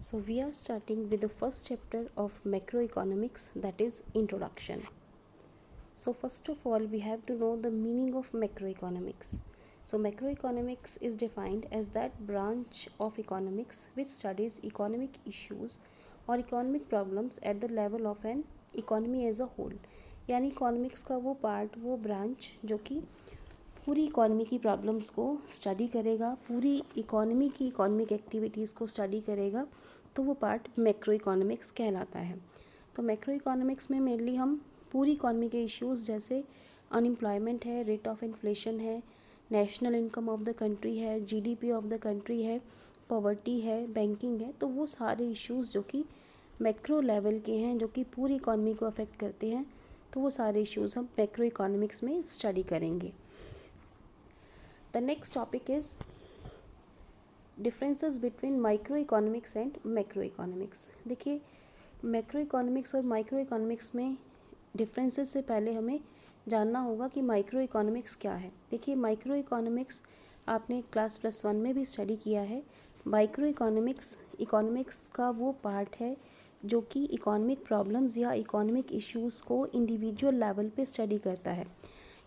So we are starting with the first chapter of macroeconomics, that is introduction. So first of all we have to know the meaning of macroeconomics. So macroeconomics is defined as that branch of economics which studies economic issues or economic problems at the level of an economy as a whole. यानी economics का वो part, वो branch जो कि पूरी economy की problems को study करेगा, पूरी इकॉनमी की इकॉनमिक एक्टिविटीज़ को स्टडी करेगा, तो वो पार्ट मैक्रो इकोनॉमिक्स कहलाता है। तो मैक्रो इकोनॉमिक्स में मेनली हम पूरी इकॉनमी के इश्यूज़ जैसे अनएम्प्लॉयमेंट है, रेट ऑफ इन्फ्लेशन है, national income of the country है, जीडीपी ऑफ द कंट्री है, पॉवर्टी है, बैंकिंग है, तो वो सारे इश्यूज़ जो कि मैक्रो लेवल के हैं, जो कि पूरी इकॉनमी को अफेक्ट करते हैं, तो वो सारे इश्यूज़ हम मैक्रो इकोनॉमिक्स में स्टडी करेंगे। The next topic is differences between microeconomics and macroeconomics। देखिए मैक्रोइकोनॉमिक्स और माइक्रोइकोनॉमिक्स में डिफरेंसेस से पहले हमें जानना होगा कि माइक्रोइकोनॉमिक्स क्या है। देखिए माइक्रोइकोनॉमिक्स आपने क्लास +1 में भी स्टडी किया है। माइक्रोइकोनॉमिक्स इकोनॉमिक्स का वो पार्ट है जो कि इकोनॉमिक प्रॉब्लम्स या इकोनॉमिक इश्यूज़ को इंडिविजुअल लेवल पे स्टडी करता है।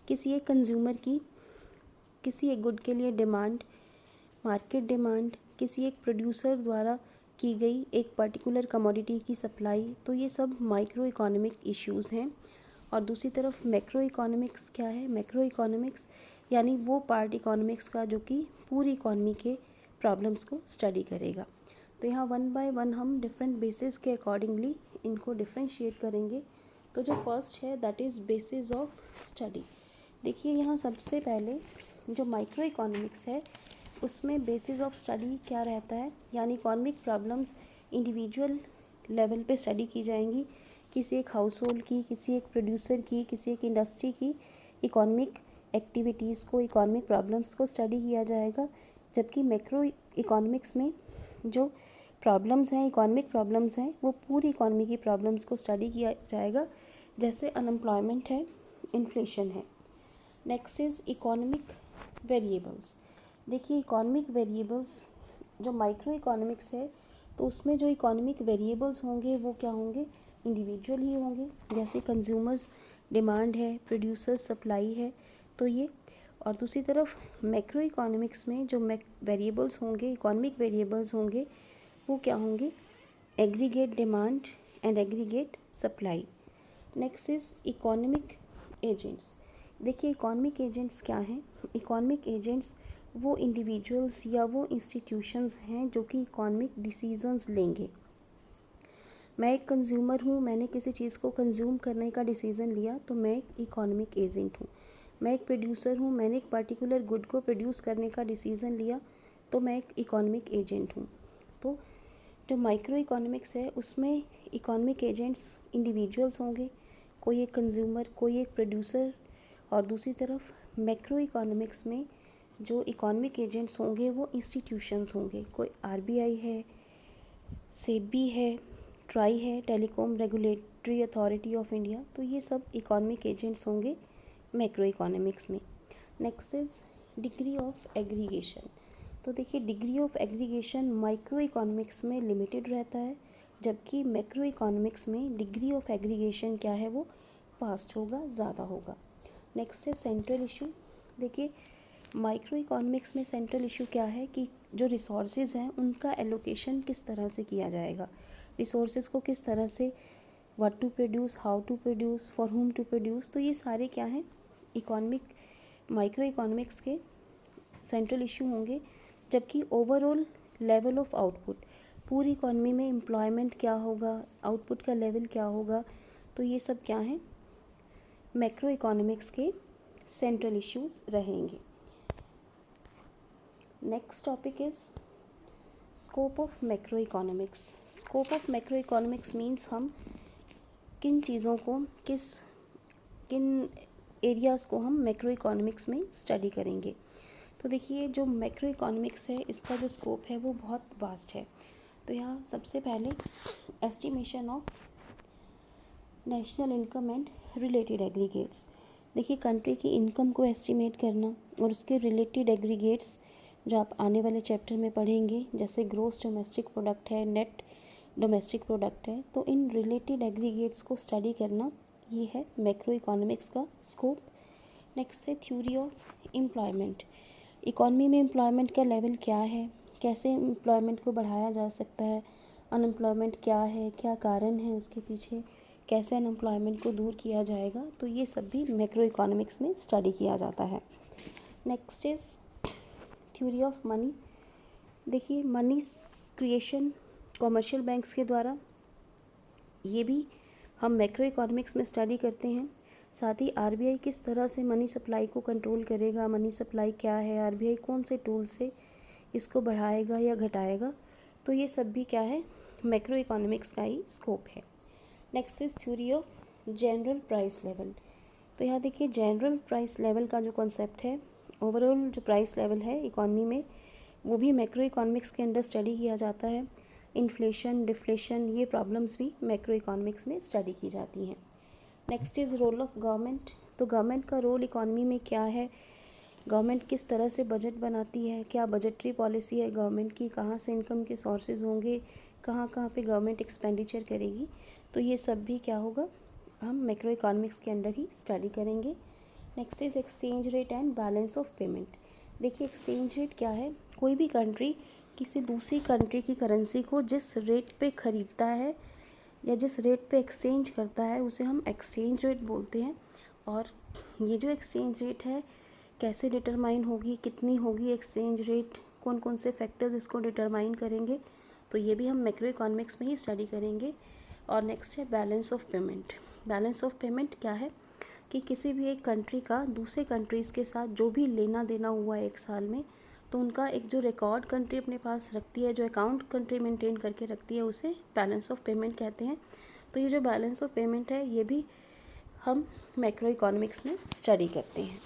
किसी एक कंज्यूमर की किसी एक गुड के लिए डिमांड, मार्केट डिमांड, किसी एक प्रोड्यूसर द्वारा की गई एक पर्टिकुलर कमोडिटी की सप्लाई, तो ये सब माइक्रो इकोनॉमिक इश्यूज़ हैं। और दूसरी तरफ मैक्रो इकोनॉमिक्स क्या है? मैक्रो इकोनॉमिक्स यानी वो पार्ट इकोनॉमिक्स का जो कि पूरी इकॉनमी के प्रॉब्लम्स को स्टडी करेगा। तो यहाँ 1 बाय 1 हम डिफरेंट बेसिस के अकॉर्डिंगली इनको डिफ्रेंशिएट करेंगे। तो जो फर्स्ट है that is basis of study. देखिए यहाँ सबसे पहले जो माइक्रो इकोनॉमिक्स है उसमें बेसिस ऑफ स्टडी क्या रहता है, यानी इकोनॉमिक प्रॉब्लम्स इंडिविजुअल लेवल पे स्टडी की जाएंगी। किसी एक हाउस होल्ड की, किसी एक प्रोड्यूसर की, किसी एक इंडस्ट्री की इकोनॉमिक एक्टिविटीज़ को, इकोनॉमिक प्रॉब्लम्स को स्टडी किया जाएगा। जबकि मैक्रो इकोनॉमिक्स में जो प्रॉब्लम्स हैं, इकोनॉमिक प्रॉब्लम्स हैं, वो पूरी इकोनॉमी की प्रॉब्लम्स को स्टडी किया जाएगा, जैसे अनएम्प्लॉयमेंट है, इन्फ्लेशन है। Next is economic variables. देखिए इकोनॉमिक वेरिएबल्स जो माइक्रो इकोनॉमिक्स है तो उसमें जो इकोनॉमिक वेरिएबल्स होंगे वो क्या होंगे? इंडिविजुअल ही होंगे, जैसे कंज्यूमर्स डिमांड है, प्रोड्यूसर्स सप्लाई है, तो ये। और दूसरी तरफ मैक्रो इकोनॉमिक्स में जो वेरिएबल्स होंगे, इकोनॉमिक वेरिएबल्स होंगे, वो क्या होंगे? Aggregate demand and aggregate supply. Next is economic agents. देखिए इकोनॉमिक एजेंट्स क्या हैं? इकोनॉमिक एजेंट्स वो इंडिविजुअल्स या वो इंस्टीट्यूशंस हैं जो कि इकोनॉमिक डिसीजंस लेंगे। मैं एक कंज्यूमर हूँ, मैंने किसी चीज़ को कंज्यूम करने का डिसीज़न लिया, तो मैं एक इकोनॉमिक एजेंट हूँ। मैं एक प्रोड्यूसर हूँ, मैंने एक पर्टिकुलर गुड को प्रोड्यूस करने का डिसीज़न लिया, तो मैं एक इकोनॉमिक एजेंट हूँ। तो जो माइक्रो इकोनॉमिक्स है उसमें इकोनॉमिक एजेंट्स इंडिविजुअल्स होंगे, कोई एक कंज्यूमर, कोई एक प्रोड्यूसर। और दूसरी तरफ मैक्रो इकोनॉमिक्स में जो इकोनॉमिक एजेंट्स होंगे वो इंस्टीट्यूशंस होंगे, कोई आरबीआई है, सेबी है, ट्राई है, telecom regulatory authority of India, तो ये सब इकोनॉमिक एजेंट्स होंगे मैक्रो इकोनॉमिक्स में। Next is degree of aggregation. तो देखिए degree of aggregation micro economics में लिमिटेड रहता है, जबकि मैक्रो इकोनॉमिक्स में डिग्री ऑफ एग्रीगेशन क्या है? वो वास्ट होगा, ज़्यादा होगा। नेक्स्ट है सेंट्रल इशू। देखिए माइक्रो इकोनॉमिक्स में सेंट्रल इशू क्या है कि जो रिसोर्सेज हैं उनका एलोकेशन किस तरह से किया जाएगा, रिसोर्सेज को किस तरह से, what to produce, how to produce, for whom to produce, तो ये सारे क्या हैं? इकोनॉमिक माइक्रो इकोनॉमिक्स के सेंट्रल इशू होंगे। जबकि ओवरऑल लेवल ऑफ आउटपुट, पूरी इकोनॉमी में एम्प्लॉयमेंट क्या होगा, आउटपुट का लेवल क्या होगा, तो ये सब क्या हैं? मैक्रो इकोनॉमिक्स के सेंट्रल इश्यूज रहेंगे। Next topic is scope of macro economics. Scope of macro economics means हम किन चीज़ों को, किन एरियाज़ को हम मैक्रो इकोनॉमिक्स में स्टडी करेंगे। तो देखिए जो मैक्रो इकोनॉमिक्स है इसका जो स्कोप है वो बहुत वास्ट है। तो यहाँ सबसे पहले estimation of national income and related aggregates. देखिए कंट्री की इनकम को एस्टिमेट करना और उसके रिलेटेड एग्रीगेट्स जो आप आने वाले चैप्टर में पढ़ेंगे, जैसे ग्रोस डोमेस्टिक प्रोडक्ट है, नेट डोमेस्टिक प्रोडक्ट है, तो इन रिलेटेड एग्रीगेट्स को स्टडी करना, ये है मैक्रो इकोनॉमिक्स का स्कोप। नेक्स्ट है थ्योरी ऑफ एम्प्लॉयमेंट। इकॉनमी में एम्प्लॉयमेंट का लेवल क्या है, कैसे एम्प्लॉयमेंट को बढ़ाया जा सकता है, अनएम्प्लॉयमेंट क्या है, क्या कारण है उसके पीछे, कैसे अनएम्प्लॉयमेंट को दूर किया जाएगा, तो ये सब भी मैक्रो इकोनॉमिक्स में स्टडी किया जाता है। Next is theory of money. देखिए मनी क्रिएशन कॉमर्शियल बैंक्स के द्वारा, ये भी हम मैक्रो इकोनॉमिक्स में स्टडी करते हैं। साथ ही आरबीआई किस तरह से मनी सप्लाई को कंट्रोल करेगा, मनी सप्लाई क्या है, आरबीआई कौन से टूल से इसको बढ़ाएगा या घटाएगा, तो ये सब भी क्या है, मैक्रो इकोनॉमिक्स का ही स्कोप है। Next is theory of general price level. तो यहाँ देखिए जनरल प्राइस लेवल का जो कॉन्सेप्ट है, ओवरऑल जो प्राइस लेवल है इकॉनमी में, वो भी मैक्रो इकोनॉमिक्स के अंडर स्टडी किया जाता है। इन्फ्लेशन, डिफ्लेशन, ये प्रॉब्लम्स भी मैक्रो इकोनॉमिक्स में स्टडी की जाती हैं। Next is role of government. तो गवर्नमेंट का रोल इकॉनमी में क्या है, गवर्नमेंट किस तरह से बजट बनाती है, क्या बजटरी पॉलिसी है गवर्नमेंट की, कहाँ से इनकम के सोर्सेज होंगे, कहाँ कहाँ पे गवर्नमेंट एक्सपेंडिचर करेगी, तो ये सब भी क्या होगा, हम मैक्रो इकोनॉमिक्स के अंडर ही स्टडी करेंगे। Next is exchange rate and balance of payment. देखिए एक्सचेंज रेट क्या है, कोई भी कंट्री किसी दूसरी कंट्री की करेंसी को जिस रेट पे ख़रीदता है या जिस रेट पे एक्सचेंज करता है, उसे हम एक्सचेंज रेट बोलते हैं। और ये जो एक्सचेंज रेट है कैसे डिटरमाइन होगी, कितनी होगी एक्सचेंज रेट, कौन कौन से फैक्टर्स इसको डिटरमाइन करेंगे, तो ये भी हम मैक्रो इकोनॉमिक्स में ही स्टडी करेंगे। और नेक्स्ट है balance of payment. Balance of payment क्या है कि किसी भी एक कंट्री का दूसरे कंट्रीज़ के साथ जो भी लेना देना हुआ है एक साल में, तो उनका एक जो रिकॉर्ड कंट्री अपने पास रखती है, जो अकाउंट कंट्री मेंटेन करके रखती है, उसे बैलेंस ऑफ पेमेंट कहते हैं। तो ये जो बैलेंस ऑफ पेमेंट है, ये भी हम मैक्रो इकोनॉमिक्स में स्टडी करते हैं।